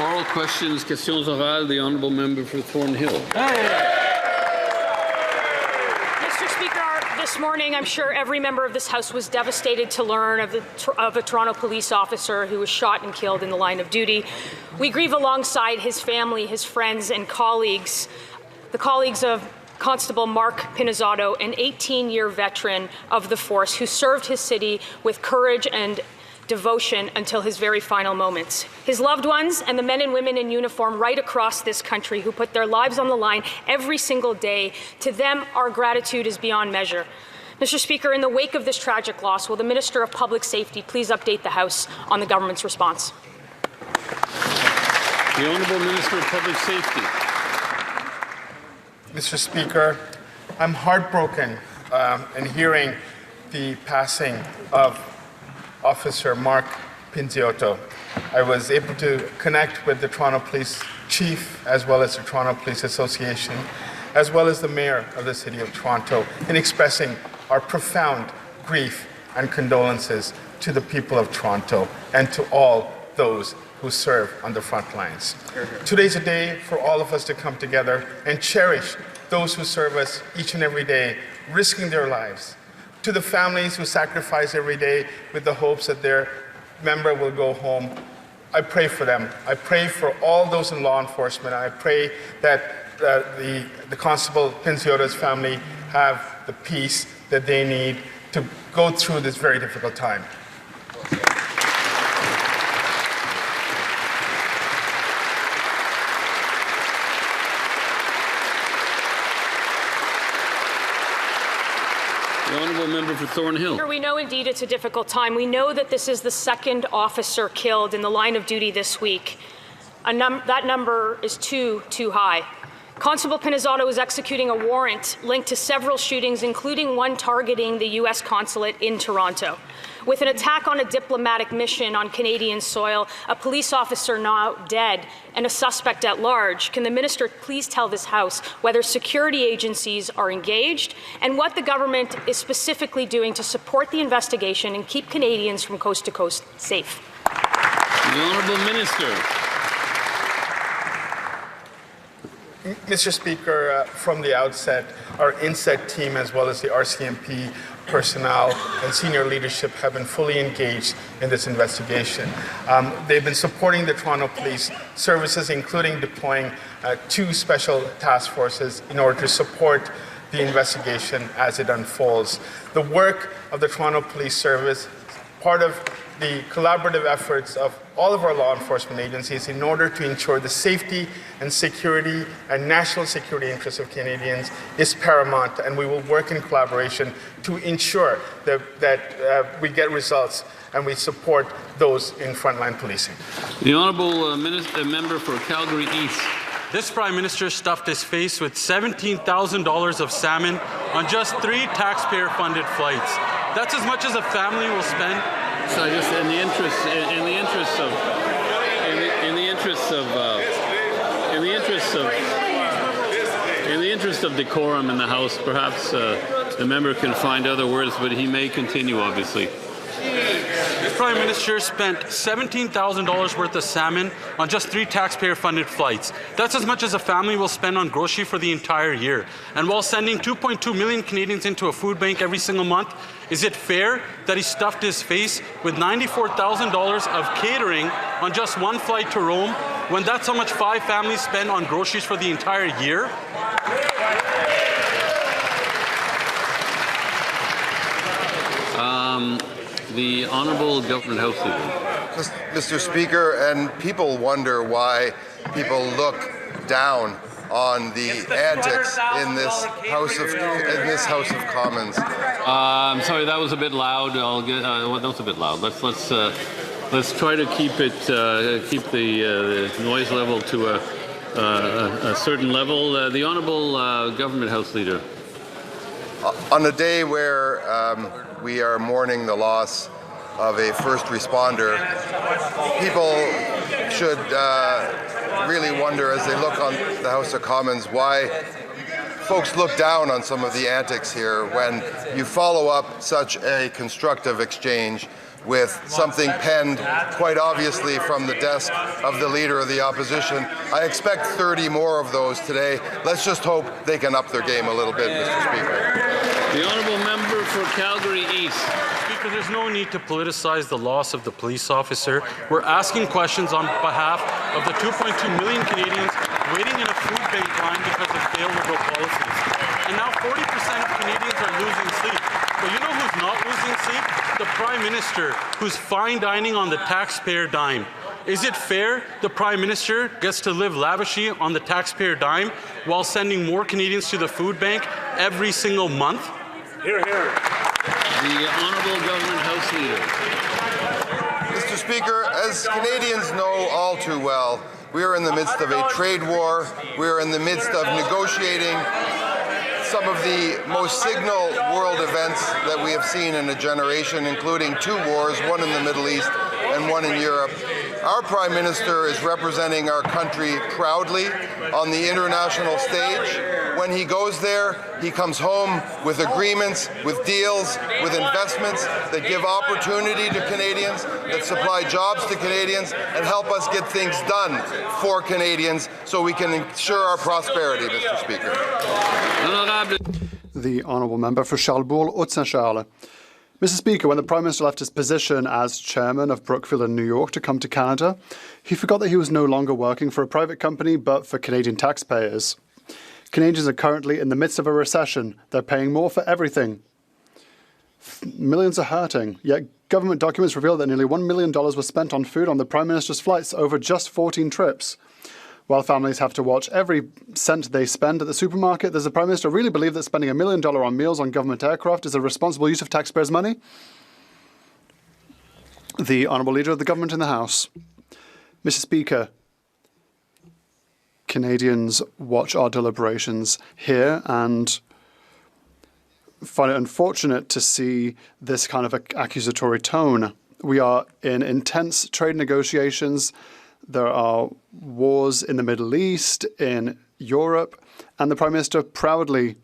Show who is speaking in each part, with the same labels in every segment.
Speaker 1: Oral questions, questions orales, the honourable member for Thornhill.
Speaker 2: Mr. Speaker, this morning I'm sure every member of this House was devastated to learn of a Toronto police officer who was shot and killed in the line of duty. We grieve alongside his family, his friends and colleagues, the colleagues of Constable Mark Pinizzotto, an 18-year veteran of the force who served his city with courage and devotion until his very final moments. His loved ones and the men and women in uniform right across this country who put their lives on the line every single day, to them our gratitude is beyond measure. Mr. Speaker, in the wake of this tragic loss, will the Minister of Public Safety please update the House on the government's response?
Speaker 1: The Honourable Minister of Public Safety.
Speaker 3: Mr. Speaker, I'm heartbroken in hearing the passing of Officer Mark Pinizzotto. I was able to connect with the Toronto Police Chief, as well as the Toronto Police Association, as well as the Mayor of the City of Toronto, in expressing our profound grief and condolences to the people of Toronto and to all those who serve on the front lines. Today's a day for all of us to come together and cherish those who serve us each and every day, risking their lives. To the families who sacrifice every day with the hopes that their member will go home, I pray for them. I pray for all those in law enforcement. I pray that the Constable Pinizzotto's family have the peace that they need to go through this very difficult time.
Speaker 1: The honourable member for Thornhill.
Speaker 2: We know indeed it's a difficult time. We know that this is the second officer killed in the line of duty this week. That number is too high. Constable Pinizzotto was executing a warrant linked to several shootings, including one targeting the U.S. consulate in Toronto. With an attack on a diplomatic mission on Canadian soil, a police officer now dead, and a suspect at large, can the minister please tell this House whether security agencies are engaged and what the government is specifically doing to support the investigation and keep Canadians from coast to coast safe?
Speaker 1: The honourable minister.
Speaker 3: Mr. Speaker, from the outset, our INSET team, as well as the RCMP personnel and senior leadership, have been fully engaged in this investigation. They've been supporting the Toronto Police Services, including deploying 2 special task forces in order to support the investigation as it unfolds. The work of the Toronto Police Service, part of the collaborative efforts of all of our law enforcement agencies in order to ensure the safety and security and national security interests of Canadians, is paramount, and we will work in collaboration to ensure that we get results and we support those in frontline policing.
Speaker 1: The honourable member for Calgary East.
Speaker 4: This Prime Minister stuffed his face with $17,000 of salmon on just 3 taxpayer-funded flights. That's as much as a family will spend.
Speaker 1: So just in the interest of decorum in the House, perhaps the member can find other words, but he may continue, obviously.
Speaker 4: The Prime Minister spent $17,000 worth of salmon on just 3 taxpayer-funded flights. That's as much as a family will spend on grocery for the entire year. And while sending 2.2 million Canadians into a food bank every single month, is it fair that he stuffed his face with $94,000 of catering on just 1 flight to Rome, when that's how much 5 families spend on groceries for the entire year?
Speaker 1: The Honourable Government House Leader.
Speaker 5: Mr. Speaker, and people wonder why people look down on the antics in this House of Commons.
Speaker 1: I'm sorry, that was a bit loud. That was a bit loud. Let's try to keep the noise level to a certain level. The Honourable Government House Leader.
Speaker 5: On a day where we are mourning the loss of a first responder, people should really wonder, as they look on the House of Commons, why folks look down on some of the antics here when you follow up such a constructive exchange with something penned quite obviously from the desk of the Leader of the Opposition. I expect 30 more of those today. Let's just hope they can up their game a little bit, Mr. Speaker.
Speaker 1: The honourable member for Calgary East.
Speaker 4: Speaker, there's no need to politicize the loss of the police officer. We're asking questions on behalf of the 2.2 million Canadians waiting in a food bank line because of failed Liberal policies. And now 40% of Canadians are losing sleep. But you know who's not losing sleep? The Prime Minister, who's fine dining on the taxpayer dime. Is it fair the Prime Minister gets to live lavishly on the taxpayer dime while sending more Canadians to the food bank every single month?
Speaker 1: Hear, hear. The Honourable Government House Leader.
Speaker 5: Mr. Speaker, as Canadians know all too well, we are in the midst of a trade war. We are in the midst of negotiating some of the most signal world events that we have seen in a generation, including 2 wars, one in the Middle East and one in Europe. Our Prime Minister is representing our country proudly on the international stage. When he goes there, he comes home with agreements, with deals, with investments that give opportunity to Canadians, that supply jobs to Canadians, and help us get things done for Canadians so we can ensure our prosperity, Mr. Speaker.
Speaker 6: The honourable member for Charlesbourg, Haute-Saint-Charles. Mr. Speaker, when the Prime Minister left his position as chairman of Brookfield in New York to come to Canada, he forgot that he was no longer working for a private company but for Canadian taxpayers. Canadians are currently in the midst of a recession. They're paying more for everything. Millions are hurting, yet government documents reveal that nearly $1 million was spent on food on the Prime Minister's flights over just 14 trips. While families have to watch every cent they spend at the supermarket, does the Prime Minister really believe that spending $1 million on meals on government aircraft is a responsible use of taxpayers' money? The Honourable Leader of the Government in the House. Mr. Speaker, Canadians watch our deliberations here and find it unfortunate to see this kind of accusatory tone. We are in intense trade negotiations. There are wars in the Middle East, in Europe, and the Prime Minister proudly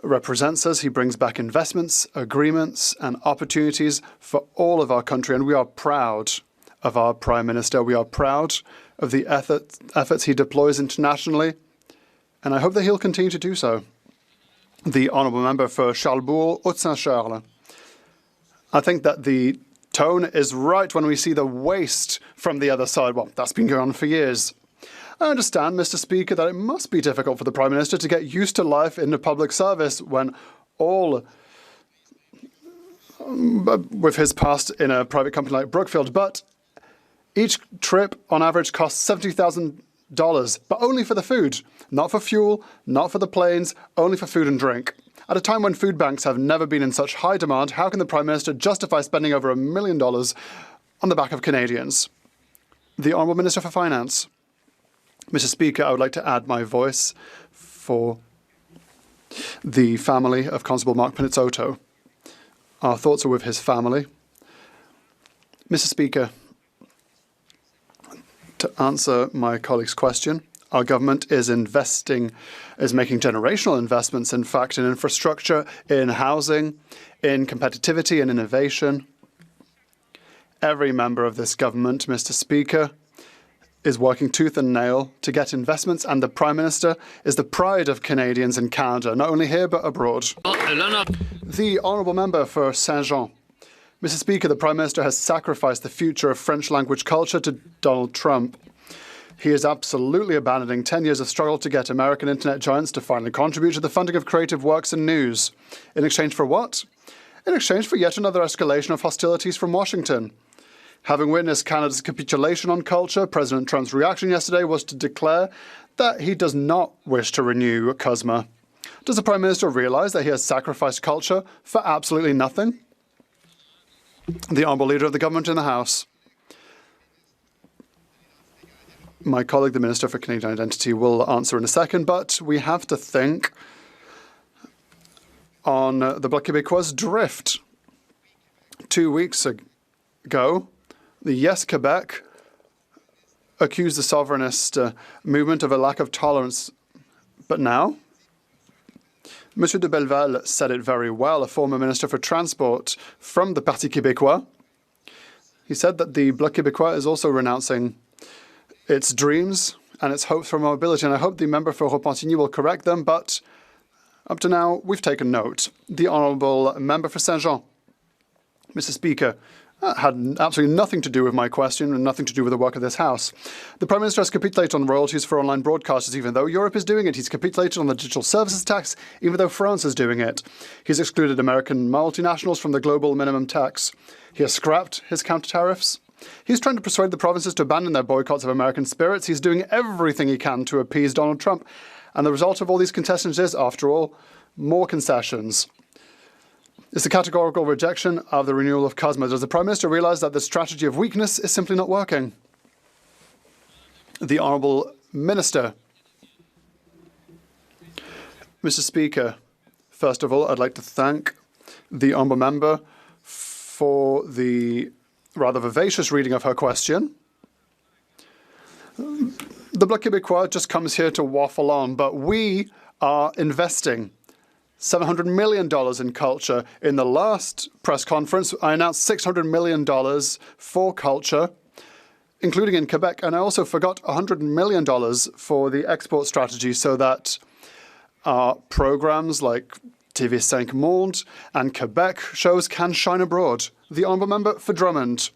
Speaker 6: represents us. He brings back investments, agreements, and opportunities for all of our country, and we are proud of our Prime Minister. We are proud of the efforts he deploys internationally, and I hope that he'll continue to do so. The honourable member for Charlesbourg, Haute-Saint-Charles. I think that the tone is right when we see the waste from the other side. Well, that's been going on for years. I understand, Mr. Speaker, that it must be difficult for the Prime Minister to get used to life in the public service when all with his past in a private company like Brookfield, but each trip on average costs $70,000, but only for the food, not for fuel, not for the planes, only for food and drink. At a time when food banks have never been in such high demand, how can the Prime Minister justify spending over $1 million on the back of Canadians? The Honourable Minister for Finance. Mr. Speaker, I would like to add my voice for the family of Constable Mark Pinizzotto. Our thoughts are with his family. Mr. Speaker, to answer my colleague's question, our government is making generational investments, in fact, in infrastructure, in housing, in competitivity and innovation. Every member of this government, Mr. Speaker, is working tooth and nail to get investments, and the Prime Minister is the pride of Canadians in Canada, not only here but abroad. The honourable member for Saint-Jean. Mr. Speaker, the Prime Minister has sacrificed the future of French language culture to Donald Trump. He is absolutely abandoning 10 years of struggle to get American internet giants to finally contribute to the funding of creative works and news. In exchange for what? In exchange for yet another escalation of hostilities from Washington. Having witnessed Canada's capitulation on culture, President Trump's reaction yesterday was to declare that he does not wish to renew CUSMA. Does the Prime Minister realise that he has sacrificed culture for absolutely nothing? The Honourable Leader of the Government in the House. My colleague, the Minister for Canadian Identity, will answer in a second, but we have to think on the Bloc Québécois drift. 2 weeks ago, the Yes Quebec accused the sovereignist movement of a lack of tolerance. But now, Monsieur de Belleval said it very well, a former Minister for Transport from the Parti Québécois. He said that the Bloc Québécois is also renouncing its dreams and its hopes for mobility, and I hope the member for Repentigny will correct them, but up to now, we've taken note. The Honourable Member for Saint-Jean. Mr. Speaker, that had absolutely nothing to do with my question and nothing to do with the work of this House. The Prime Minister has capitulated on royalties for online broadcasters, even though Europe is doing it. He's capitulated on the digital services tax, even though France is doing it. He's excluded American multinationals from the global minimum tax. He has scrapped his counter-tariffs. He's trying to persuade the provinces to abandon their boycotts of American spirits. He's doing everything he can to appease Donald Trump. And the result of all these concessions is, after all, more concessions. It's the categorical rejection of the renewal of COSMA. Does the Prime Minister realise that the strategy of weakness is simply not working? The Honourable Minister. Mr. Speaker, first of all, I'd like to thank the Honourable Member for the rather vivacious reading of her question. The Bloc Québécois just comes here to waffle on, but we are investing $700 million in culture. In the last press conference, I announced $600 million for culture, including in Quebec. And I also forgot $100 million for the export strategy so that our programs like TV5 Monde and Quebec shows can shine abroad. The Honourable Member for Drummond.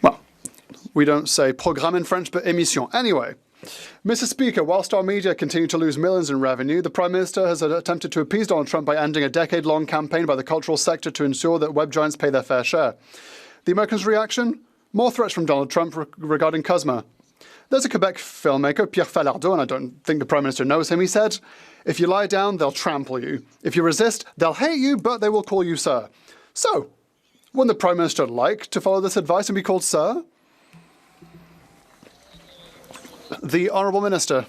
Speaker 6: Well, we don't say programme in French, but émission. Anyway, Mr. Speaker, whilst our media continue to lose millions in revenue, the Prime Minister has attempted to appease Donald Trump by ending a decade-long campaign by the cultural sector to ensure that web giants pay their fair share. The Americans' reaction? More threats from Donald Trump regarding COSMA. There's a Quebec filmmaker, Pierre Falardeau, and I don't think the Prime Minister knows him. He said, "If you lie down, they'll trample you. If you resist, they'll hate you, but they will call you sir." So, wouldn't the Prime Minister like to follow this advice and be called sir? The Honourable Minister.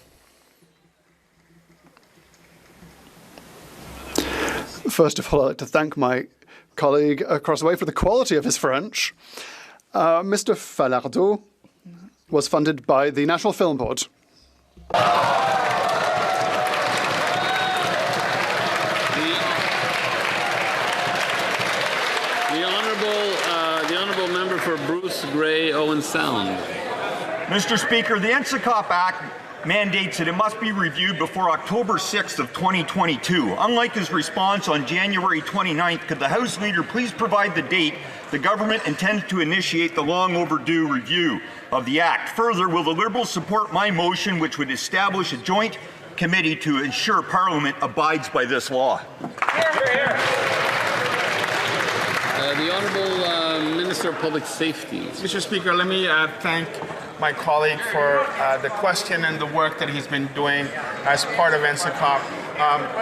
Speaker 6: First of all, I'd like to thank my colleague across the way for the quality of his French. Mr. Falardeau was funded by the National Film Board.
Speaker 1: The honourable member for Bruce Grey Owen Sound.
Speaker 7: Mr. Speaker, the NSICOP Act mandates that it must be reviewed before October 6th of 2022. Unlike his response on January 29th, could the House Leader please provide the date the government intends to initiate the long overdue review of the Act? Further, will the Liberals support my motion which would establish a joint committee to ensure Parliament abides by this law?
Speaker 1: Hear, hear. The Honourable Minister of Public Safety.
Speaker 3: Mr. Speaker, let me thank my colleague for the question and the work that he's been doing as part of NSICOP.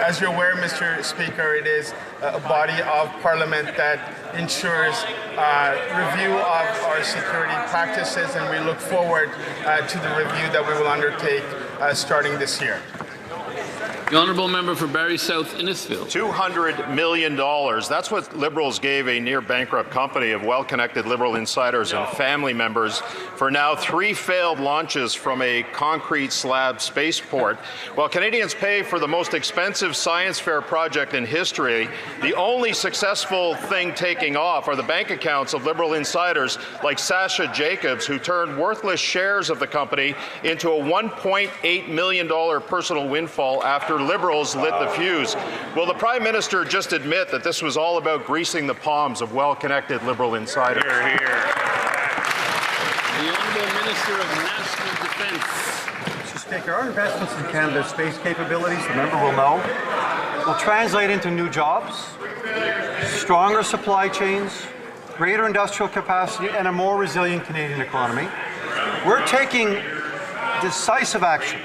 Speaker 3: As you're aware, Mr. Speaker, it is a body of Parliament that ensures review of our security practices, and we look forward to the review that we will undertake starting this year.
Speaker 1: The Honourable Member for Barrie South Innisfil.
Speaker 8: $200 million. That's what Liberals gave a near-bankrupt company of well-connected Liberal insiders and family members for now 3 failed launches from a concrete slab spaceport. While Canadians pay for the most expensive science fair project in history, the only successful thing taking off are the bank accounts of Liberal insiders like Sasha Jacobs, who turned worthless shares of the company into a $1.8 million personal windfall after Liberals lit the fuse. Will the Prime Minister just admit that this was all about greasing the palms of well-connected Liberal insiders?
Speaker 1: Hear, hear. The Honourable Minister of National Defence.
Speaker 9: Mr. Speaker, our investments in Canada's space capabilities, the member will know, will translate into new jobs, stronger supply chains, greater industrial capacity, and a more resilient Canadian economy. We're taking decisive action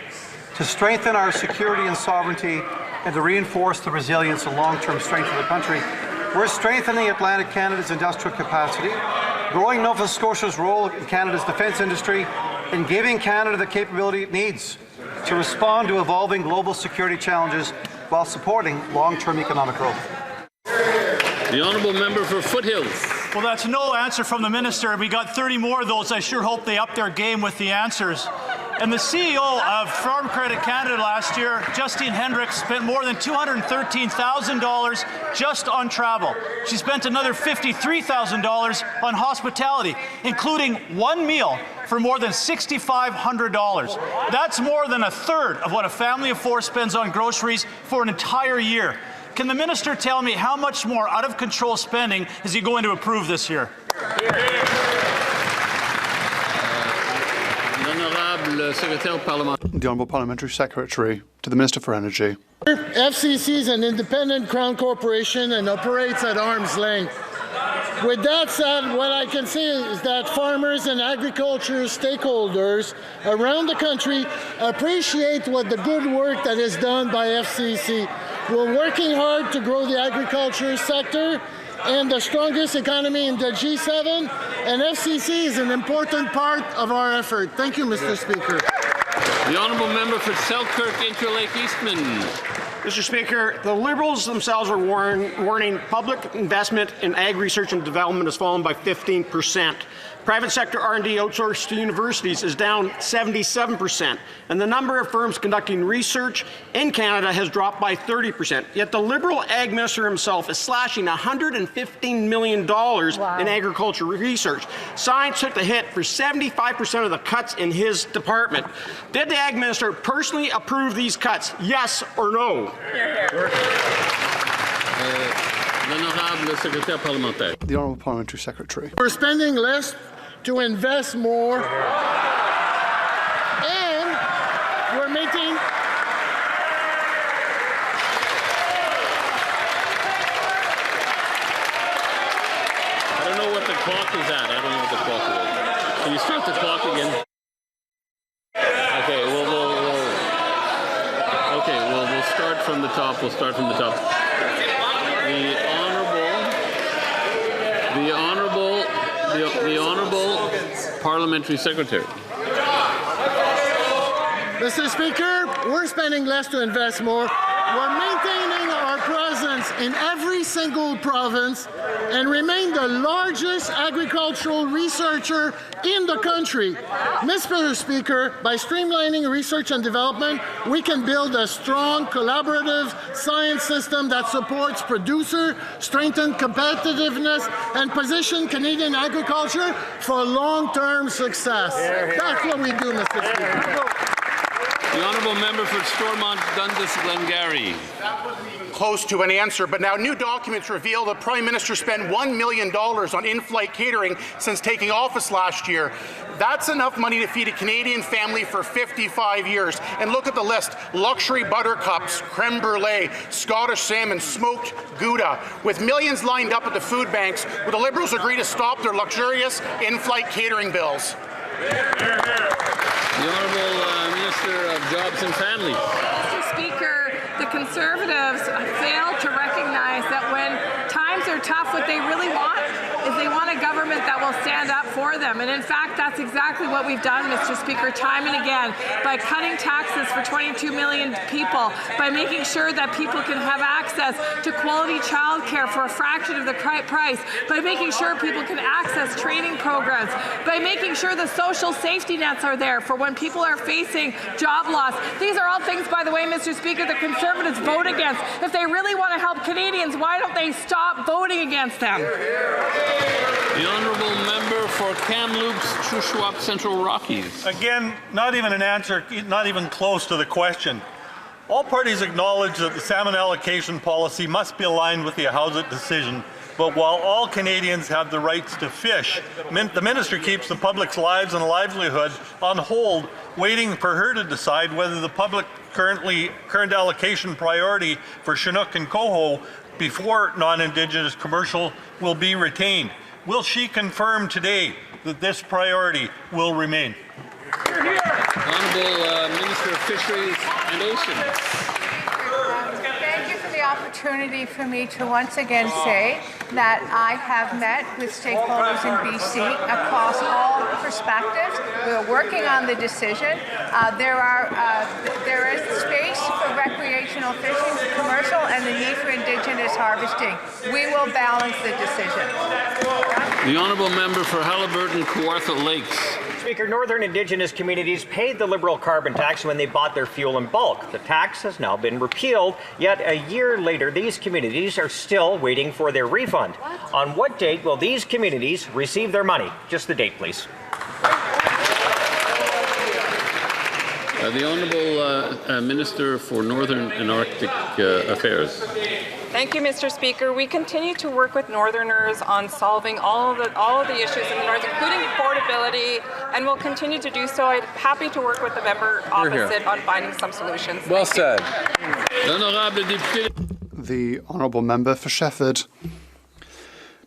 Speaker 9: to strengthen our security and sovereignty and to reinforce the resilience and long-term strength of the country. We're strengthening Atlantic Canada's industrial capacity, growing Nova Scotia's role in Canada's defence industry, and giving Canada the capability it needs to respond to evolving global security challenges while supporting long-term economic growth.
Speaker 1: The Honourable Member for Foothills.
Speaker 10: Well, that's no answer from the Minister. We got 30 more of those. I sure hope they up their game with the answers. And the CEO of Farm Credit Canada last year, Justine Hendricks, spent more than $213,000 just on travel. She spent another $53,000 on hospitality, including one meal for more than $6,500. That's more than a third of what a family of four spends on groceries for an entire year. Can the minister tell me how much more out of control spending is he going to approve this year?
Speaker 6: The Honourable Parliamentary Secretary to the Minister for Energy.
Speaker 11: FCC is an independent Crown corporation and operates at arm's length. With that said, what I can say is that farmers and agriculture stakeholders around the country appreciate what the good work that is done by FCC. We're working hard to grow the agriculture sector and the strongest economy in the G7, and FCC is an important part of our effort. Thank you, Mr. Speaker.
Speaker 1: The Honourable Member for Selkirk Interlake Eastman.
Speaker 12: Mr. Speaker, the Liberals themselves are warning public investment in ag research and development has fallen by 15%. Private sector R&D outsourced to universities is down 77%, and the number of firms conducting research in Canada has dropped by 30%. Yet the Liberal Ag Minister himself is slashing $115 million in agriculture research. Science took the hit for 75% of the cuts in his department. Did the Ag Minister personally approve these cuts, yes or no?
Speaker 6: The Honourable Parliamentary Secretary.
Speaker 11: We're spending less to invest more, and we're making
Speaker 1: I don't know what the clock is at. I don't know what the clock is. Can you start the clock again? Okay, we'll start from the top. We'll start from the top. The Honourable Parliamentary Secretary.
Speaker 11: Mr. Speaker, we're spending less to invest more. We're maintaining our presence in every single province and remain the largest agricultural researcher in the country. Mr. Speaker, by streamlining research and development, we can build a strong, collaborative science system that supports producer, strengthen competitiveness, and position Canadian agriculture for long-term success. That's what we do, Mr. Speaker.
Speaker 1: The Honourable Member for Stormont Dundas Glengarry.
Speaker 13: Close to an answer, but now new documents reveal the Prime Minister spent $1 million on in-flight catering since taking office last year. That's enough money to feed a Canadian family for 55 years. And look at the list: luxury buttercups, creme brulee, Scottish salmon, smoked Gouda. With millions lined up at the food banks, will the Liberals agree to stop their luxurious in-flight catering bills?
Speaker 1: The Honourable Minister of Jobs and Families.
Speaker 14: Mr. Speaker, the Conservatives fail to recognize that when times are tough, what they really want is they want a government that will stand up for them. And in fact, that's exactly what we've done, Mr. Speaker, time and again, by cutting taxes for 22 million people, by making sure that people can have access to quality childcare for a fraction of the price, by making sure people can access training programs, by making sure the social safety nets are there for when people are facing job loss. These are all things, by the way, Mr. Speaker, the Conservatives vote against. If they really want to help Canadians, why don't they stop voting against them?
Speaker 1: The Honourable Member for Kamloops, Shuswap Central Rockies.
Speaker 10: Again, not even an answer, not even close to the question. All parties acknowledge that the salmon allocation policy must be aligned with the Housing decision, but while all Canadians have the rights to fish, the Minister keeps the public's lives and livelihood on hold, waiting for her to decide whether the public current allocation priority for Chinook and Coho before non-Indigenous commercial will be retained. Will she confirm today that this priority will remain?
Speaker 1: Honourable Minister of Fisheries and Oceans.
Speaker 15: Thank you for the opportunity for me to once again say that I have met with stakeholders in BC across all perspectives. We're working on the decision. There is space for recreational fishing, commercial, and the need for Indigenous harvesting. We will balance the decision.
Speaker 1: The honourable member for Halliburton, Kawartha Lakes.
Speaker 16: Speaker, Northern Indigenous communities paid the Liberal carbon tax when they bought their fuel in bulk. The tax has now been repealed, yet a year later these communities are still waiting for their refund. On what date will these communities receive their money? Just the date, please.
Speaker 1: The Honourable Minister for Northern and Arctic Affairs.
Speaker 17: Thank you, Mr. Speaker. We continue to work with Northerners on solving all of the issues in the North, including affordability, and we'll continue to do so. I'm happy to work with the member opposite on finding some solutions.
Speaker 1: Well said.
Speaker 6: The honourable member for Shefford.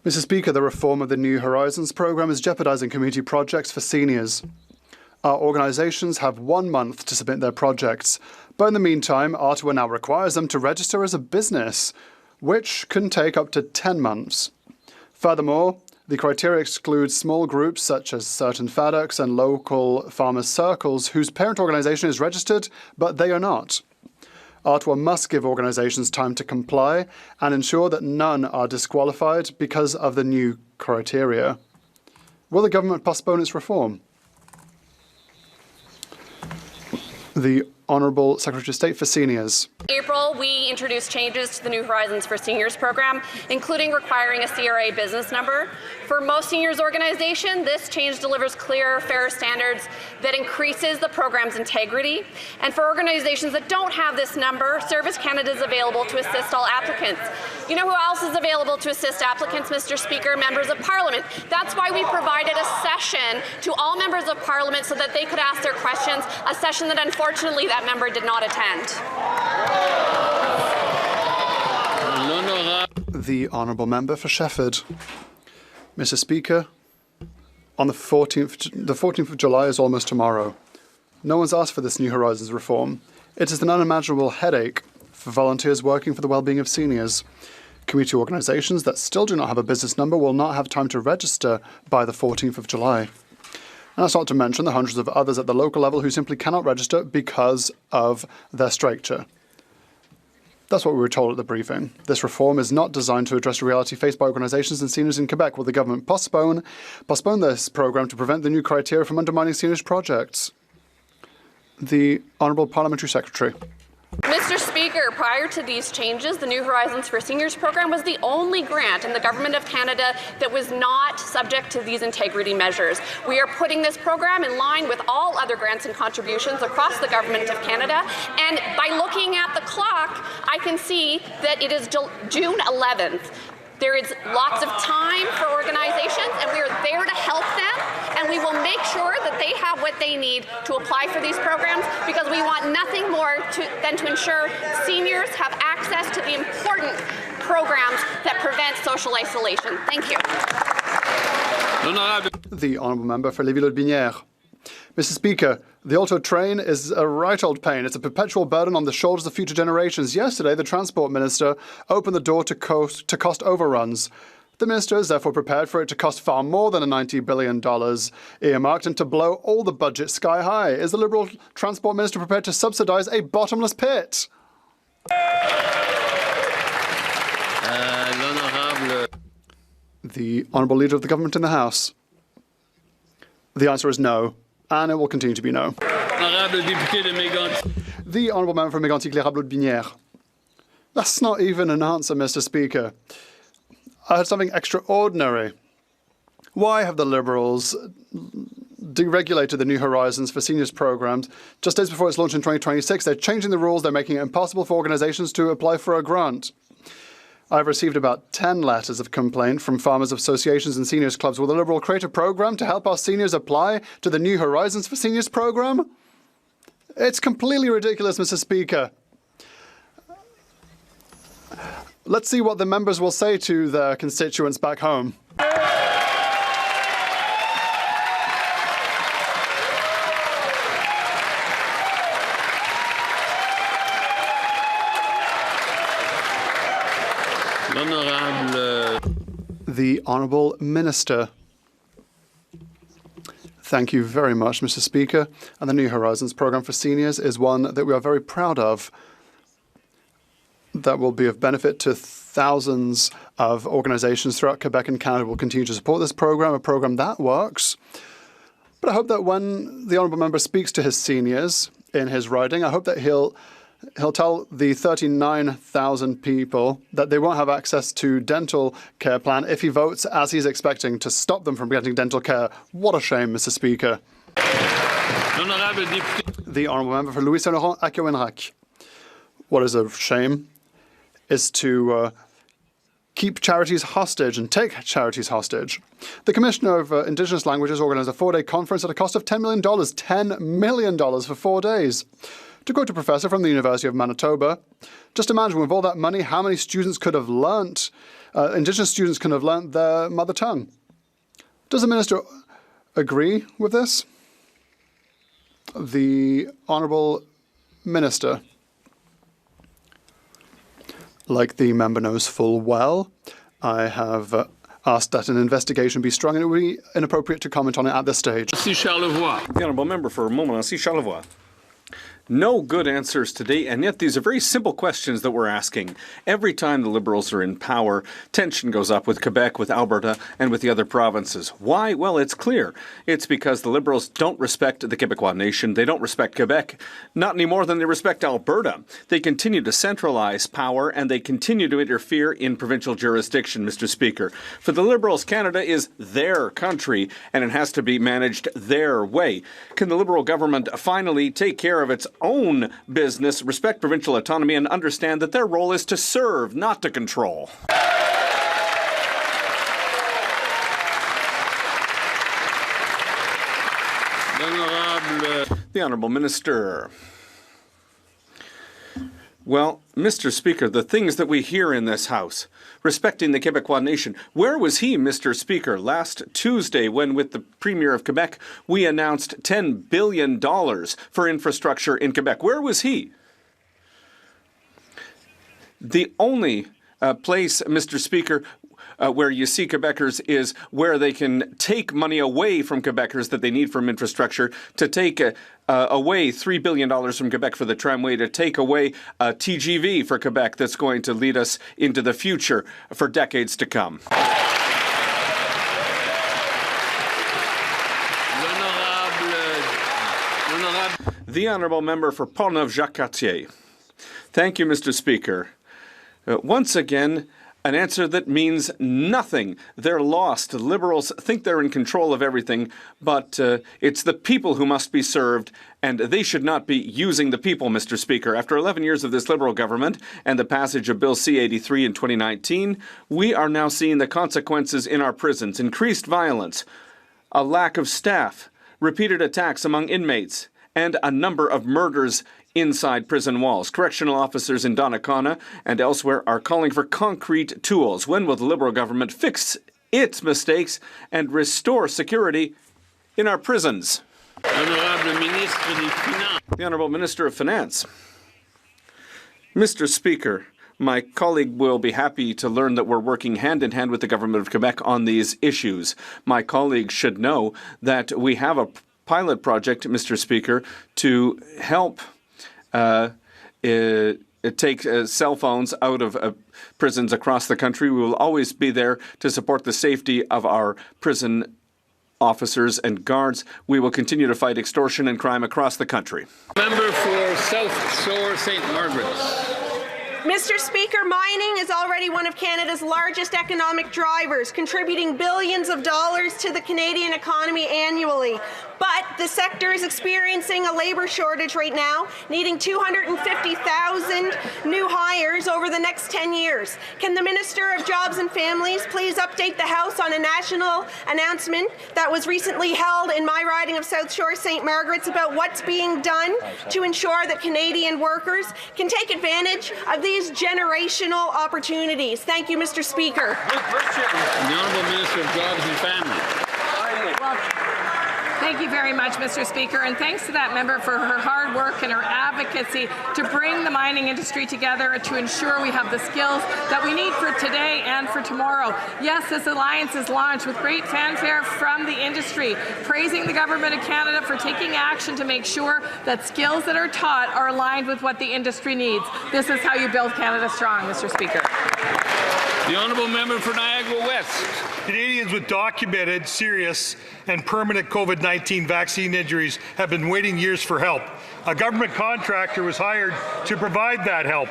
Speaker 6: Mr. Speaker, the reform of the New Horizons programme is jeopardising community projects for seniors. Our organisations have 1 month to submit their projects, but in the meantime, Ottawa now requires them to register as a business, which can take up to 10 months. Furthermore, the criteria excludes small groups such as certain FADOCs and local farmers' circles whose parent organisation is registered, but they are not. Ottawa must give organisations time to comply and ensure that none are disqualified because of the new criteria. Will the government postpone its reform? The Honourable Secretary of State for Seniors.
Speaker 18: In April, we introduced changes to the New Horizons for Seniors program, including requiring a CRA business number. For most seniors organizations, this change delivers clear, fair standards that increases the program's integrity. And for organizations that don't have this number, Service Canada is available to assist all applicants. You know who else is available to assist applicants, Mr. Speaker? Members of Parliament. That's why we provided a session to all members of Parliament so that they could ask their questions, a session that unfortunately that member did not attend.
Speaker 6: The honourable member for Shefford. Mr. Speaker, on the 14th of July is almost tomorrow. No one's asked for this New Horizons reform. It is an unimaginable headache for volunteers working for the well-being of seniors. Community organisations that still do not have a business number will not have time to register by the 14th of July. And that's not to mention the hundreds of others at the local level who simply cannot register because of their stricture. That's what we were told at the briefing. This reform is not designed to address the reality faced by organisations and seniors in Quebec. Will the government postpone this programme to prevent the new criteria from undermining seniors' projects? The Honourable Parliamentary Secretary.
Speaker 18: Mr. Speaker, prior to these changes, the New Horizons for Seniors program was the only grant in the Government of Canada that was not subject to these integrity measures. We are putting this program in line with all other grants and contributions across the Government of Canada, and by looking at the clock, I can see that it is June 11th. There is lots of time for organizations, and we are there to help them, and we will make sure that they have what they need to apply for these programs, because we want nothing more than to ensure seniors have access to the important programs that prevent social isolation. Thank you.
Speaker 6: The honourable member for Lévis-Lotbinière. Mr. Speaker, the auto train is a right old pain. It's a perpetual burden on the shoulders of future generations. Yesterday, the Transport Minister opened the door to cost overruns. The Minister is therefore prepared for it to cost far more than $90 billion earmarked and to blow all the budget sky high. Is the Liberal Transport Minister prepared to subsidise a bottomless pit? The Honourable Leader of the Government in the House. The answer is no. And it will continue to be no. The Honourable Member for Mégantic-L'Érable-Haute-Binière. That's not even an answer, Mr. Speaker. I had something extraordinary. Why have the Liberals deregulated the New Horizons for Seniors programs just days before its launch in 2026? They're changing the rules. They're making it impossible for organisations to apply for a grant. I've received about 10 letters of complaint from farmers' associations and seniors clubs. Will the Liberal create a programme to help our seniors apply to the New Horizons for Seniors programme? It's completely ridiculous, Mr. Speaker. Let's see what the members will say to their constituents back home. The Honourable Minister. Thank you very much, Mr. Speaker. And the New Horizons programme for seniors is one that we are very proud of. that will be of benefit to thousands of organizations throughout Quebec and Canada. Will continue to support this program, a program that works. But I hope that when the honourable member speaks to his seniors in his riding, I hope that he'll tell the 39,000 people that they won't have access to dental care plan if he votes as he's expecting to stop them from getting dental care. What a shame, Mr. Speaker. The honourable member for Louis Saint Laurent, Ackyo-Wenrac. What is a shame is to keep charities hostage and take charities hostage. The Commissioner of Indigenous Languages organised a 4-day conference at a cost of $10 million. $10 million for 4 days. To quote a professor from the University of Manitoba, just imagine with all that money, how many students could have learnt, Indigenous students could have learnt their mother tongue. Does the Minister agree with this? The Honourable Minister. Like the member knows full well, I have asked that an investigation be strung, and it would be inappropriate to comment on it at this stage.
Speaker 19: The honourable member for Montmorency Charlevoix. No good answers today, and yet these are very simple questions that we're asking. Every time the Liberals are in power, tension goes up with Quebec, with Alberta, and with the other provinces. Why? Well, it's clear. It's because the Liberals don't respect the Quebecois nation. They don't respect Quebec, not any more than they respect Alberta. They continue to centralize power, and they continue to interfere in provincial jurisdiction, Mr. Speaker. For the Liberals, Canada is their country, and it has to be managed their way. Can the Liberal government finally take care of its own business, respect provincial autonomy, and understand that their role is to serve, not to control? The Honourable Minister. Well, Mr. Speaker, the things that we hear in this House, respecting the Quebecois nation, where was he, Mr. Speaker, last Tuesday when, with the Premier of Quebec, we announced $10 billion for infrastructure in Quebec? Where was he? The only place, Mr. Speaker, where you see Quebecers is where they can take money away from Quebecers that they need from infrastructure, to take away $3 billion from Quebec for the tramway, to take away TGV for Quebec that's going to lead us into the future for decades to come. The Honourable Member for Portneuf-Jacques-Cartier. Thank you, Mr. Speaker. Once again, an answer that means nothing. They're lost. Liberals think they're in control of everything, but it's the people who must be served, and they should not be using the people, Mr. Speaker. After 11 years of this Liberal government and the passage of Bill C-83 in 2019, we are now seeing the consequences in our prisons. Increased violence, a lack of staff, repeated attacks among inmates, and a number of murders inside prison walls. Correctional officers in Donnacona and elsewhere are calling for concrete tools. When will the Liberal government fix its mistakes and restore security in our prisons? The Honourable Minister of Finance. Mr. Speaker, my colleague will be happy to learn that we're working hand in hand with the Government of Quebec on these issues. My colleague should know that we have a pilot project, Mr. Speaker, to help take cell phones out of prisons across the country. We will always be there to support the safety of our prison officers and guards. We will continue to fight extortion and crime across the country.
Speaker 1: Member for South Shore St. Margaret's.
Speaker 20: Mr. Speaker, mining is already one of Canada's largest economic drivers, contributing billions of dollars to the Canadian economy annually. But the sector is experiencing a labour shortage right now, needing 250,000 new hires over the next 10 years. Can the Minister of Jobs and Families please update the House on a national announcement that was recently held in my riding of South Shore St. Margaret's about what's being done to ensure that Canadian workers can take advantage of these generational opportunities? Thank you, Mr. Speaker.
Speaker 1: The Honourable Minister of Jobs and Family.
Speaker 14: Thank you very much, Mr. Speaker, and thanks to that member for her hard work and her advocacy to bring the mining industry together to ensure we have the skills that we need for today and for tomorrow. Yes, this alliance is launched with great fanfare from the industry, praising the Government of Canada for taking action to make sure that skills that are taught are aligned with what the industry needs. This is how you build Canada strong, Mr. Speaker.
Speaker 1: The honourable member for Niagara West.
Speaker 21: Canadians with documented, serious and permanent COVID-19 vaccine injuries have been waiting years for help. A government contractor was hired to provide that help.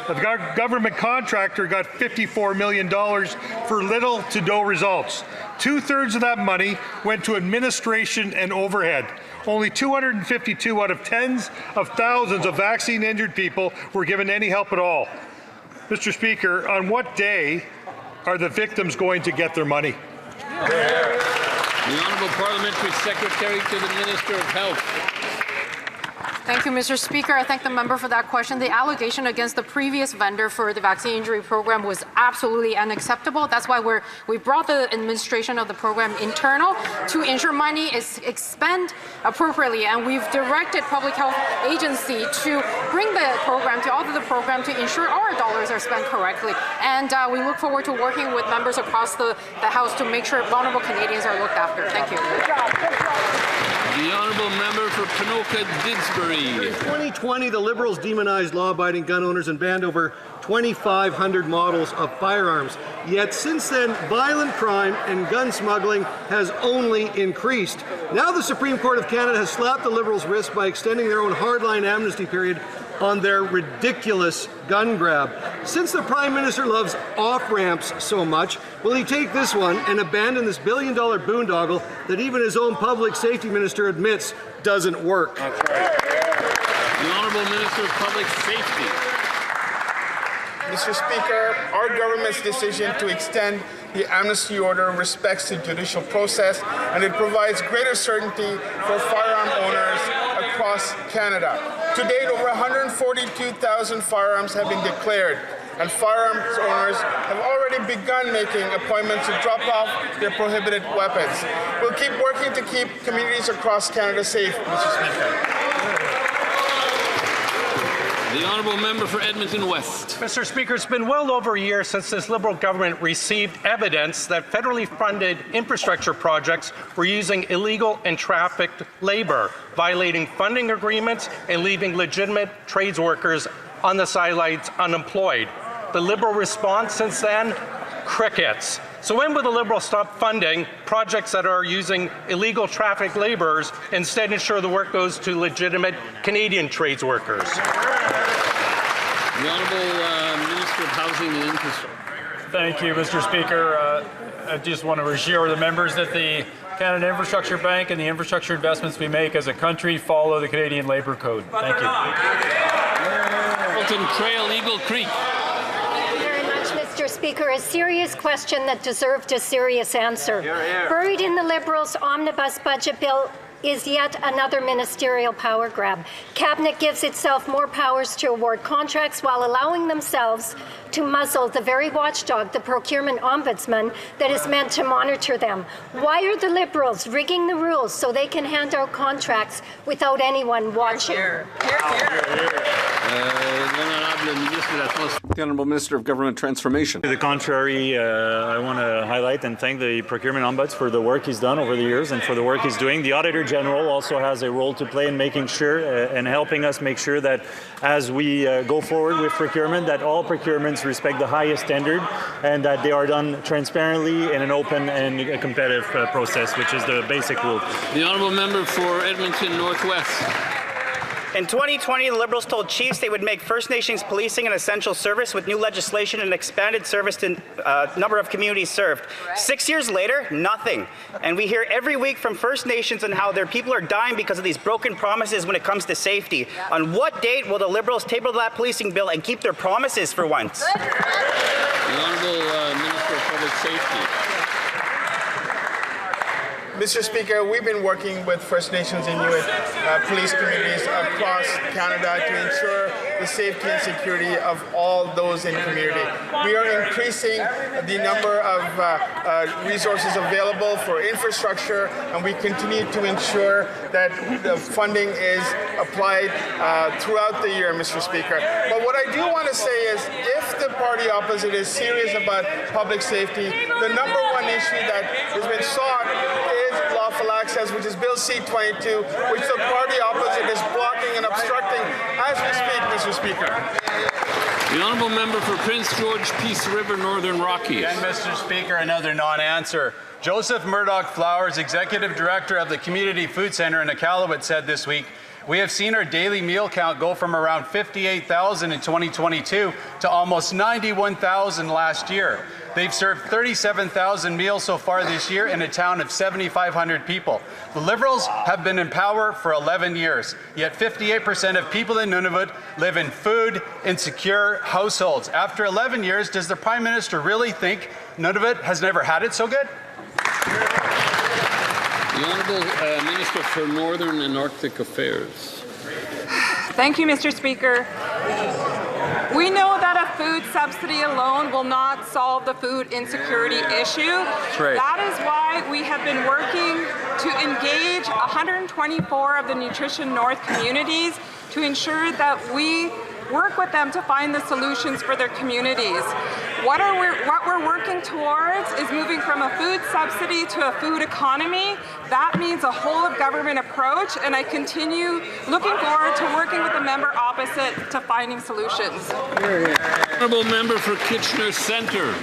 Speaker 21: The government contractor got $54 million for little to no results. 2/3 of that money went to administration and overhead. Only 252 out of tens of thousands of vaccine-injured people were given any help at all. Mr. Speaker, on what day are the victims going to get their money?
Speaker 1: The Honourable Parliamentary Secretary to the Minister of Health.
Speaker 22: Thank you, Mr. Speaker. I thank the member for that question. The allegation against the previous vendor for the vaccine injury program was absolutely unacceptable. That's why we brought the administration of the program internal to ensure money is expended appropriately. And we've directed Public Health Agency to bring the program, to audit the program, to ensure our dollars are spent correctly. And we look forward to working with members across the House to make sure vulnerable Canadians are looked after. Thank you.
Speaker 1: The honourable member for Ponoka-Didsbury.
Speaker 9: In 2020, the Liberals demonized law-abiding gun owners and banned over 2,500 models of firearms. Yet since then, violent crime and gun smuggling has only increased. Now the Supreme Court of Canada has slapped the Liberals' wrist by extending their own hardline amnesty period on their ridiculous gun grab. Since the Prime Minister loves off-ramps so much, will he take this one and abandon this billion-dollar boondoggle that even his own public safety minister admits doesn't work?
Speaker 1: That's right. The Honourable Minister of Public Safety.
Speaker 3: Mr. Speaker, our government's decision to extend the amnesty order respects the judicial process, and it provides greater certainty for firearm owners across Canada. To date, over 142,000 firearms have been declared, and firearms owners have already begun making appointments to drop off their prohibited weapons. We'll keep working to keep communities across Canada safe, Mr. Speaker.
Speaker 1: The honourable member for Edmonton West.
Speaker 23: Mr. Speaker, it's been well over a year since this Liberal government received evidence that federally funded infrastructure projects were using illegal and trafficked labour, violating funding agreements and leaving legitimate trades workers on the sidelines unemployed. The Liberal response since then? Crickets. So when will the Liberals stop funding projects that are using illegal trafficked labourers, instead ensure the work goes to legitimate Canadian trades workers?
Speaker 1: The Honourable Minister of Housing and Infrastructure.
Speaker 24: Thank you, Mr. Speaker. I just want to assure the members that the Canada Infrastructure Bank and the infrastructure investments we make as a country follow the Canadian Labour Code. Thank you.
Speaker 1: Hamilton Trail, Eagle Creek.
Speaker 25: Mr. Speaker, a serious question that deserved a serious answer. Buried in the Liberals' omnibus budget bill is yet another ministerial power grab. Cabinet gives itself more powers to award contracts while allowing themselves to muzzle the very watchdog, the procurement ombudsman, that is meant to monitor them. Why are the Liberals rigging the rules so they can hand out contracts without anyone watching?
Speaker 19: The Honourable Minister of Government Transformation.
Speaker 26: To the contrary, I want to highlight and thank the Procurement Ombuds for the work he's done over the years and for the work he's doing. The Auditor General also has a role to play in making sure and helping us make sure that as we go forward with procurement, that all procurements respect the highest standard and that they are done transparently in an open and competitive process, which is the basic rule.
Speaker 1: The Honourable Member for Edmonton Northwest.
Speaker 27: In 2020, the Liberals told chiefs they would make First Nations policing an essential service with new legislation and expanded service to number of communities served. 6 years later, nothing. And we hear every week from First Nations on how their people are dying because of these broken promises when it comes to safety. On what date will the Liberals table that policing bill and keep their promises for once?
Speaker 1: The Honourable Minister of Public Safety.
Speaker 3: Mr. Speaker, we've been working with First Nations Inuit police communities across Canada to ensure the safety and security of all those in community. We are increasing the number of resources available for infrastructure, and we continue to ensure that the funding is applied throughout the year, Mr. Speaker. But what I do want to say is, if the party opposite is serious about public safety, the number one issue that has been sought is lawful access, which is Bill C-22, which the party opposite is blocking and obstructing as we speak, Mr. Speaker.
Speaker 1: The honourable member for Prince George, Peace River, Northern Rockies.
Speaker 2: Again, Mr. Speaker, another non-answer. Joseph Murdoch Flowers, Executive Director of the Community Food Centre in Iqaluit, said this week, "We have seen our daily meal count go from around 58,000 in 2022 to almost 91,000 last year. They've served 37,000 meals so far this year in a town of 7,500 people. The Liberals have been in power for 11 years, yet 58% of people in Nunavut live in food insecure households. After 11 years, does the Prime Minister really think Nunavut has never had it so good?"
Speaker 1: The Honourable Minister for Northern and Arctic Affairs.
Speaker 17: Thank you, Mr. Speaker. We know that a food subsidy alone will not solve the food insecurity issue.
Speaker 1: right.
Speaker 17: That is why we have been working to engage 124 of the Nutrition North communities to ensure that we work with them to find the solutions for their communities. What we're working towards is moving from a food subsidy to a food economy. That means a whole of government approach, and I continue looking forward to working with the member opposite to finding solutions.
Speaker 1: Honourable member for Kitchener Centre.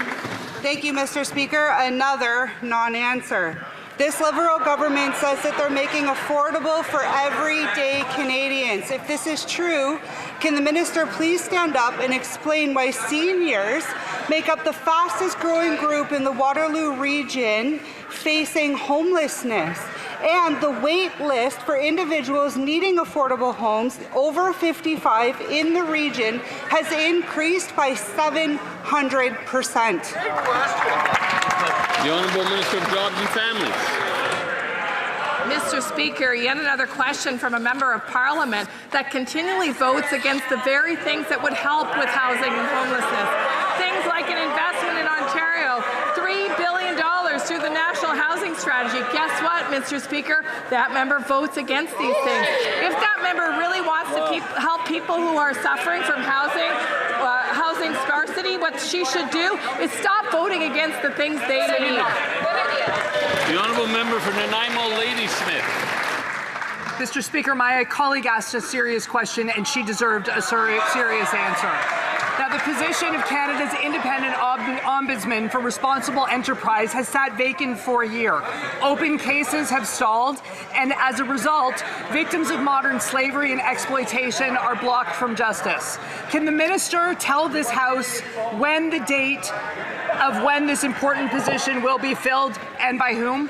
Speaker 4: Thank you, Mr. Speaker. Another non-answer. This Liberal government says that they're making affordable for everyday Canadians. If this is true, can the minister please stand up and explain why seniors make up the fastest growing group in the Waterloo region facing homelessness? And the wait list for individuals needing affordable homes over 55 in the region has increased by 700%.
Speaker 1: The Honourable Minister of Jobs and Families.
Speaker 14: Mr. Speaker, yet another question from a member of Parliament that continually votes against the very things that would help with housing and homelessness. Things like an investment in Ontario, $3 billion through the National Housing Strategy. Guess what, Mr. Speaker? That member votes against these things. If that member really wants to help people who are suffering from housing scarcity, what she should do is stop voting against the things they need.
Speaker 1: The Honourable Member for Nanaimo, Ladysmith.
Speaker 5: Mr. Speaker, my colleague asked a serious question and she deserved a serious answer. Now, the position of Canada's independent ombudsman for responsible enterprise has sat vacant for a year. Open cases have stalled, and as a result, victims of modern slavery and exploitation are blocked from justice. Can the minister tell this House when the date of when this important position will be filled and by whom?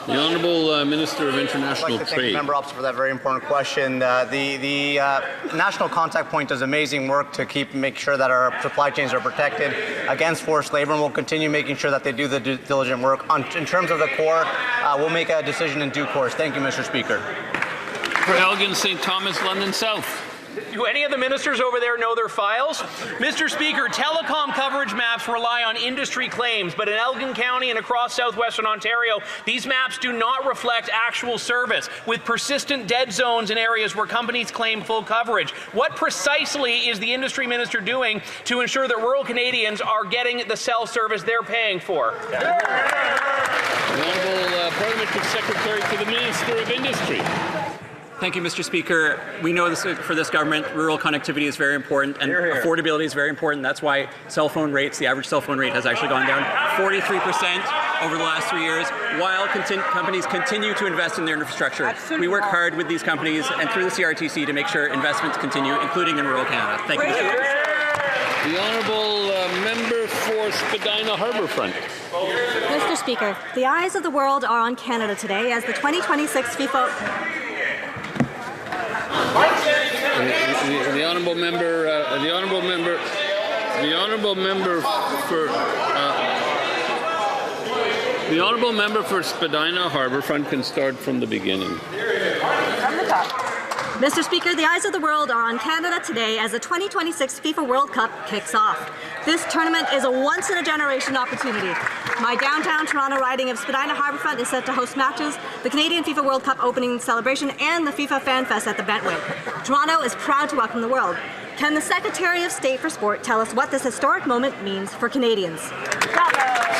Speaker 1: The Honourable Minister of International
Speaker 27: I'd like to
Speaker 1: Trade.
Speaker 27: thank the member opposite for that very important question. The National Contact Point does amazing work to make sure that our supply chains are protected against forced labor, and we'll continue making sure that they do the diligent work. In terms of the core, we'll make a decision in due course. Thank you, Mr. Speaker.
Speaker 1: For Elgin, St. Thomas, London South.
Speaker 7: Do any of the ministers over there know their files? Mr. Speaker, telecom coverage maps rely on industry claims, but in Elgin County and across southwestern Ontario, these maps do not reflect actual service, with persistent dead zones in areas where companies claim full coverage. What precisely is the industry minister doing to ensure that rural Canadians are getting the cell service they're paying for?
Speaker 1: The Honourable Parliamentary Secretary to the Minister of Industry.
Speaker 8: Thank you, Mr. Speaker. We know this, for this government, rural connectivity is very important and affordability is very important. That's why cell phone rates, the average cell phone rate has actually gone down 43% over the last 3 years, while companies continue to invest in their infrastructure. We work hard with these companies and through the CRTC to make sure investments continue, including in rural Canada. Thank you, Mr. Speaker.
Speaker 1: The Honourable Member for Spadina Harbourfront.
Speaker 11: Mr. Speaker, the eyes of the world are on Canada today as the 2026 FIFA...
Speaker 1: The honourable member for The honourable member for Spadina Harbourfront can start from the beginning.
Speaker 11: From the top. Mr. Speaker, the eyes of the world are on Canada today as the 2026 FIFA World Cup kicks off. This tournament is a once-in-a-generation opportunity. My downtown Toronto riding of Spadina Harbourfront is set to host matches, the Canadian FIFA World Cup opening celebration, and the FIFA Fan Fest at the Bentway. Toronto is proud to welcome the world. Can the Secretary of State for Sport tell us what this historic moment means for Canadians?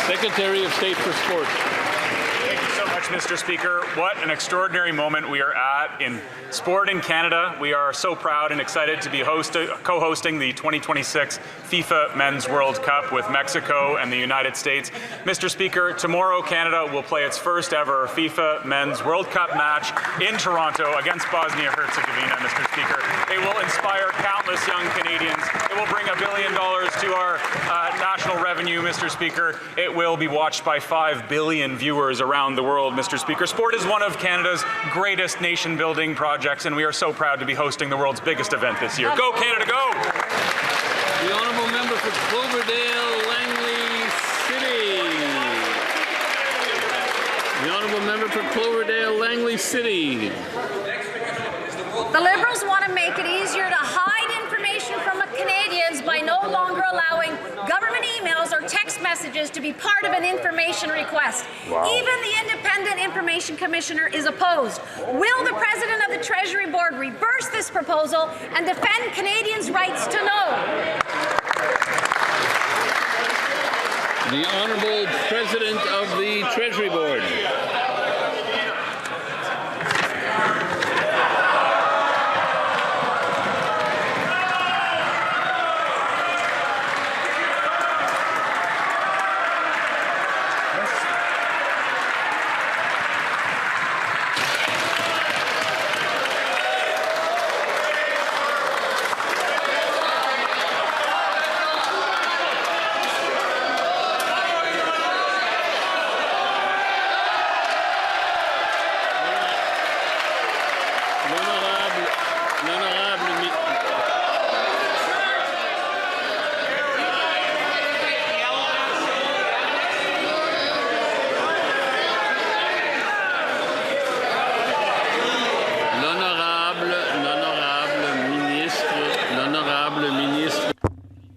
Speaker 1: Secretary of State for Sport.
Speaker 6: Thank you so much, Mr. Speaker. What an extraordinary moment we are at in sport in Canada. We are so proud and excited to be co-hosting the 2026 FIFA Men's World Cup with Mexico and the United States. Mr. Speaker, tomorrow Canada will play its first ever FIFA Men's World Cup match in Toronto against Bosnia-Herzegovina, Mr. Speaker. It will inspire countless young Canadians. It will bring $1 billion to our national revenue, Mr. Speaker. It will be watched by 5 billion viewers around the world, Mr. Speaker. Sport is one of Canada's greatest nation-building projects, and we are so proud to be hosting the world's biggest event this year. Go, Canada, go!
Speaker 1: The honourable member for Cloverdale, Langley City. The honourable member for Cloverdale, Langley City.
Speaker 10: The Liberals want to make it easier to hide information from Canadians by no longer allowing government emails or text messages to be part of an information request.
Speaker 12: Wow.
Speaker 10: Even the Independent Information Commissioner is opposed. Will the President of the Treasury Board reverse this proposal and defend Canadians' rights to know?
Speaker 1: The Honourable President of the Treasury Board.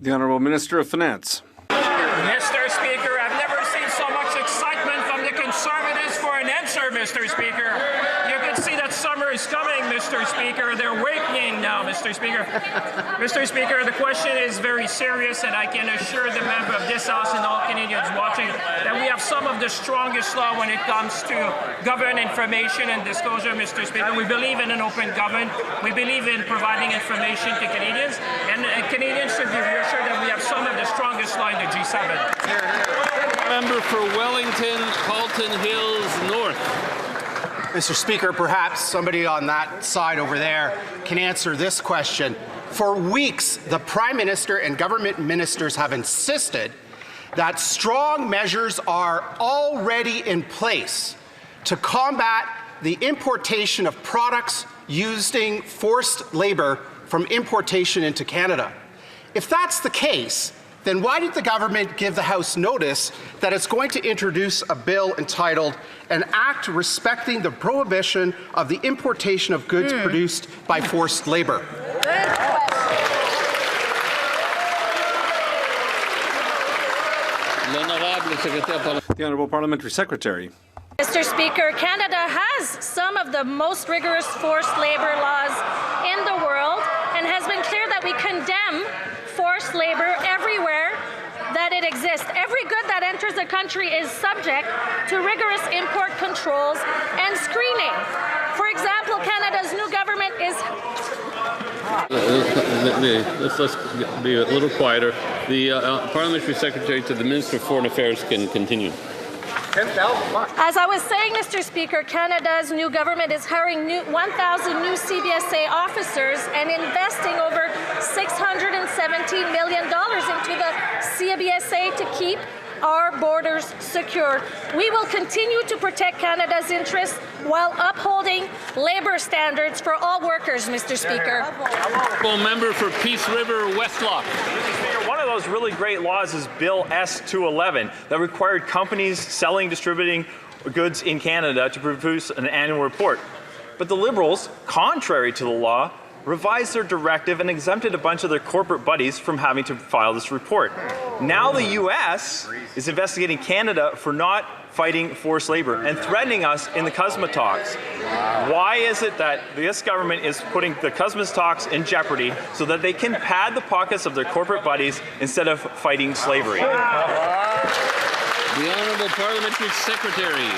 Speaker 19: The Honourable Minister of Finance.
Speaker 23: Mr. Speaker, I've never seen so much excitement from the Conservatives for an answer, Mr. Speaker. You can see that summer is coming, Mr. Speaker. They're wakening now, Mr. Speaker. Mr. Speaker, the question is very serious, and I can assure the member of this House and all Canadians watching that we have some of the strongest law when it comes to government information and disclosure, Mr. Speaker. We believe in an open government. We believe in providing information to Canadians, and Canadians should be reassured that we have some of the strongest law in the G7.
Speaker 1: Member for Wellington, Halton Hills North.
Speaker 13: Mr. Speaker, perhaps somebody on that side over there can answer this question. For weeks, the Prime Minister and government ministers have insisted that strong measures are already in place to combat the importation of products using forced labor from importation into Canada. If that's the case, then why did the government give the House notice that it's going to introduce a bill entitled An Act Respecting the Prohibition of the Importation of Goods Produced by Forced Labor?
Speaker 19: The Honourable Parliamentary Secretary.
Speaker 10: Mr. Speaker, Canada has some of the most rigorous forced labor laws in the world and has been clear that we condemn forced labor everywhere that it exists. Every good that enters the country is subject to rigorous import controls and screening. For example, Canada's new government is...
Speaker 1: Let's be a little quieter. The Parliamentary Secretary to the Minister of Foreign Affairs can continue.
Speaker 10: As I was saying, Mr. Speaker, Canada's new government is hiring 1,000 new CBSA officers and investing over $617 million into the CBSA to keep our borders secure. We will continue to protect Canada's interests while upholding labor standards for all workers, Mr. Speaker.
Speaker 1: Member for Peace River, Westlock.
Speaker 23: One of
Speaker 6: those really great laws is Bill S-211 that required companies selling, distributing goods in Canada to produce an annual report. But the Liberals, contrary to the law, revised their directive and exempted a bunch of their corporate buddies from having to file this report. Now the U.S. is investigating Canada for not fighting forced labor and threatening us in the CUSMA talks. Why is it that this government is putting the CUSMA talks in jeopardy so that they can pad the pockets of their corporate buddies instead of fighting slavery?
Speaker 1: The Honourable Parliamentary Secretary.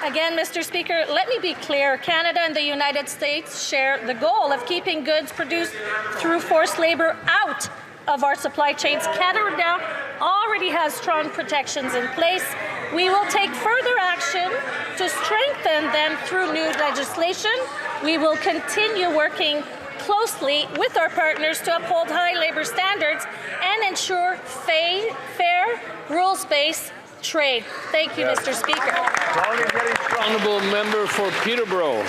Speaker 10: Again, Mr. Speaker, let me be clear. Canada and the United States share the goal of keeping goods produced through forced labor out of our supply chains. Canada already has strong protections in place. We will take further action to strengthen them through new legislation. We will continue working closely with our partners to uphold high labor standards and ensure fair, rules-based trade. Thank you, Mr. Speaker.
Speaker 1: Honourable member for Peterborough.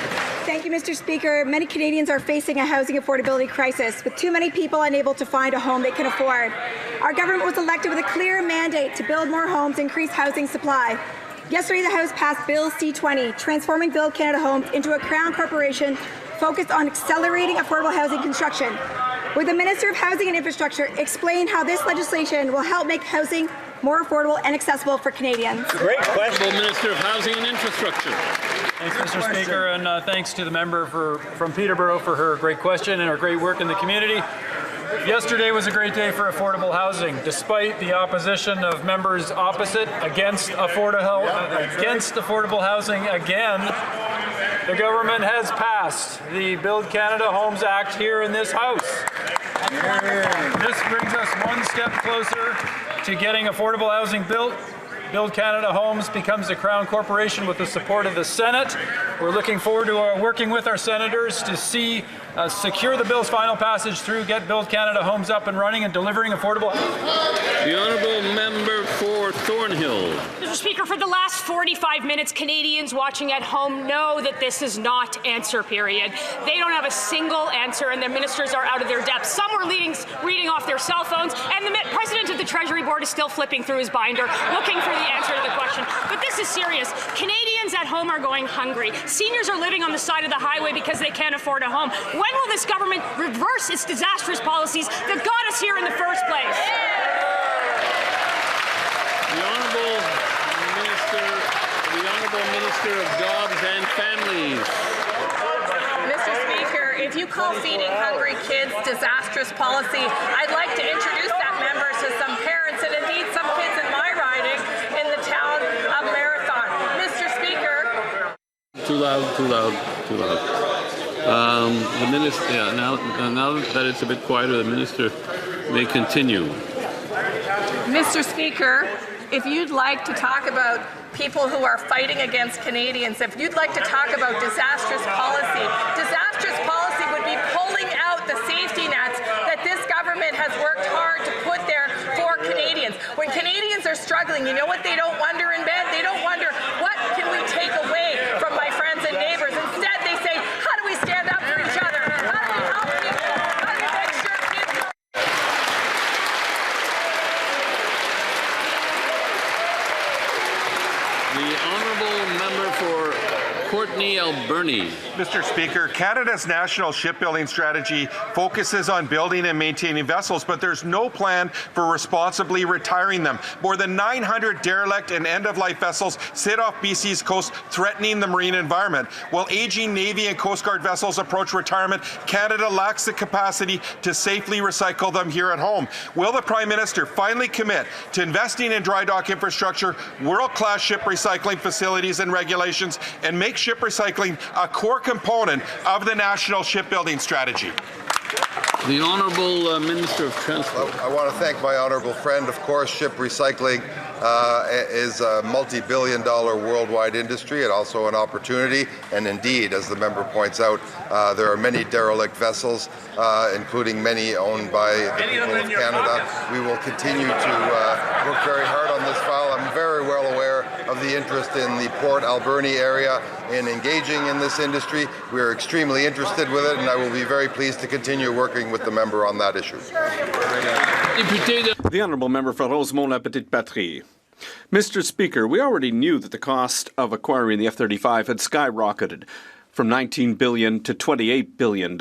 Speaker 12: Thank you, Mr. Speaker. Many Canadians are facing a housing affordability crisis, with too many people unable to find a home they can afford. Our government was elected with a clear mandate to build more homes, increase housing supply. Yesterday, the House passed Bill C-20, transforming Build Canada Homes into a Crown corporation focused on accelerating affordable housing construction. Would the Minister of Housing and Infrastructure explain how this legislation will help make housing more affordable and accessible for Canadians?
Speaker 1: Great question. Minister of Housing and Infrastructure.
Speaker 24: Thanks, Mr. Speaker, and thanks to the member from Peterborough for her great question and her great work in the community. Yesterday was a great day for affordable housing, despite the opposition of members opposite against affordable housing again. The government has passed the Build Canada Homes Act here in this House. This brings us one step closer to getting affordable housing built. Build Canada Homes becomes a Crown corporation with the support of the Senate. We're looking forward to working with our senators to secure the bill's final passage through, get Build Canada Homes up and running and delivering affordable housing.
Speaker 1: The Honourable Member for Thornhill.
Speaker 15: Mr. Speaker, for the last 45 minutes, Canadians watching at home know that this is not answer period. They don't have a single answer, and their ministers are out of their depth. Some were reading off their cell phones, and the President of the Treasury Board is still flipping through his binder, looking for the answer to the question. But this is serious. Canadians at home are going hungry. Seniors are living on the side of the highway because they can't afford a home. When will this government reverse its disastrous policies that got us here in the first place?
Speaker 1: The Honourable Minister of Jobs and Families.
Speaker 14: Mr. Speaker, if you call feeding hungry kids disastrous policy, I'd like to introduce that member to some parents and indeed some kids in my riding in the town of Marathon. Mr. Speaker.
Speaker 1: Too loud. The minister. Yeah. Now that it's a bit quieter, the minister may continue.
Speaker 14: Mr. Speaker, if you'd like to talk about people who are fighting against Canadians, if you'd like to talk about disastrous policy would be pulling out the safety nets that this government has worked hard to put there for Canadians. When Canadians are struggling, you know what they don't wonder in bed? They don't wonder, what can we take away from my friends and neighbors? Instead, they say, how do we stand up for each other? How do we help people? How do we make sure kids are...
Speaker 1: The Honourable Member for Courtenay Alberni.
Speaker 16: Mr. Speaker, Canada's national shipbuilding strategy focuses on building and maintaining vessels, but there's no plan for responsibly retiring them. More than 900 derelict and end-of-life vessels sit off BC's coast, threatening the marine environment. While aging Navy and Coast Guard vessels approach retirement, Canada lacks the capacity to safely recycle them here at home. Will the Prime Minister finally commit to investing in dry dock infrastructure, world-class ship recycling facilities and regulations, and make ship recycling a core component of the national shipbuilding strategy?
Speaker 1: The Honourable Minister of Transport.
Speaker 18: I want to thank my honourable friend. Of course, ship recycling is a multi-billion-dollar worldwide industry and also an opportunity. And indeed, as the member points out, there are many derelict vessels, including many owned by the people of Canada. We will continue to work very hard on this file. I'm very well aware of the interest in the Port Alberni area in engaging in this industry. We are extremely interested with it, and I will be very pleased to continue working with the member on that issue.
Speaker 19: The honourable member for Rosemont-La Petite Patrie. Mr. Speaker, we already knew that the cost of acquiring the F-35 had skyrocketed from $19 billion to $28 billion.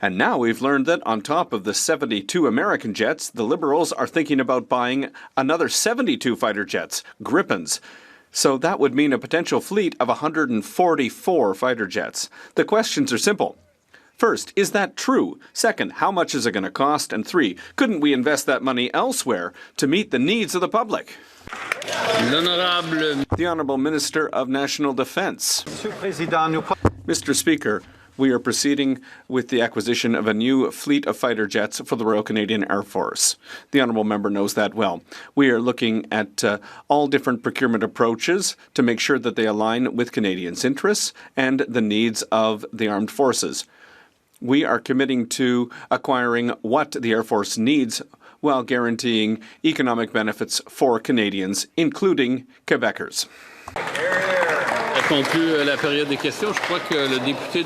Speaker 19: And now we've learned that on top of the 72 American jets, the Liberals are thinking about buying another 72 fighter jets, Gripens. So that would mean a potential fleet of 144 fighter jets. The questions are simple. First, is that true? Second, how much is it going to cost? And three, couldn't we invest that money elsewhere to meet the needs of the public? The Honourable Minister of National Defence. Mr. Speaker, we are proceeding with the acquisition of a new fleet of fighter jets for the Royal Canadian Air Force. The honourable member knows that well. We are looking at all different procurement approaches to make sure that they align with Canadians' interests and the needs of the armed forces. We are committing to acquiring what the Air Force needs while guaranteeing economic benefits for Canadians, including Quebecers.
Speaker 1: Ça conclut la période des questions. Je crois que le député